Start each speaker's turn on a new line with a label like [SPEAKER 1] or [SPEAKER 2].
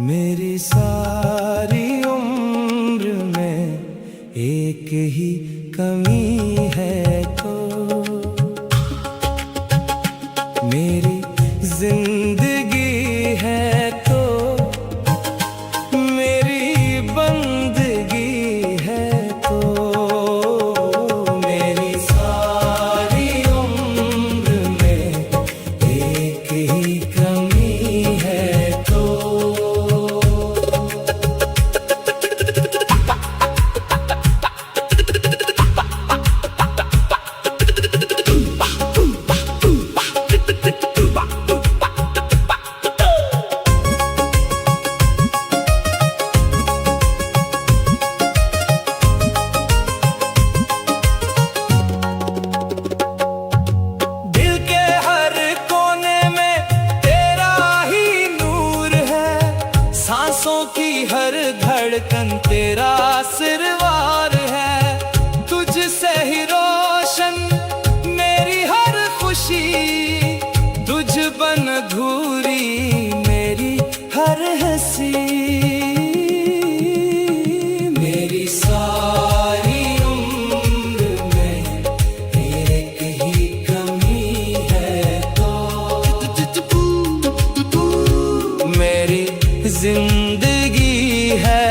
[SPEAKER 1] मेरी सारी उम्र में एक ही कमी है तो मेरी जिंदगी है तो मेरी बंदगी है तो मेरी सारी उम्र में एक ही कमी है तो की हर धड़कन तेरा आशीर्वाद है, तुझसे ही रोशन मेरी हर खुशी, तुझ बन अधूरी मेरी हर हंसी। मेरी सारी उम्र में एक ही कमी है तो मेरी जिंदगी है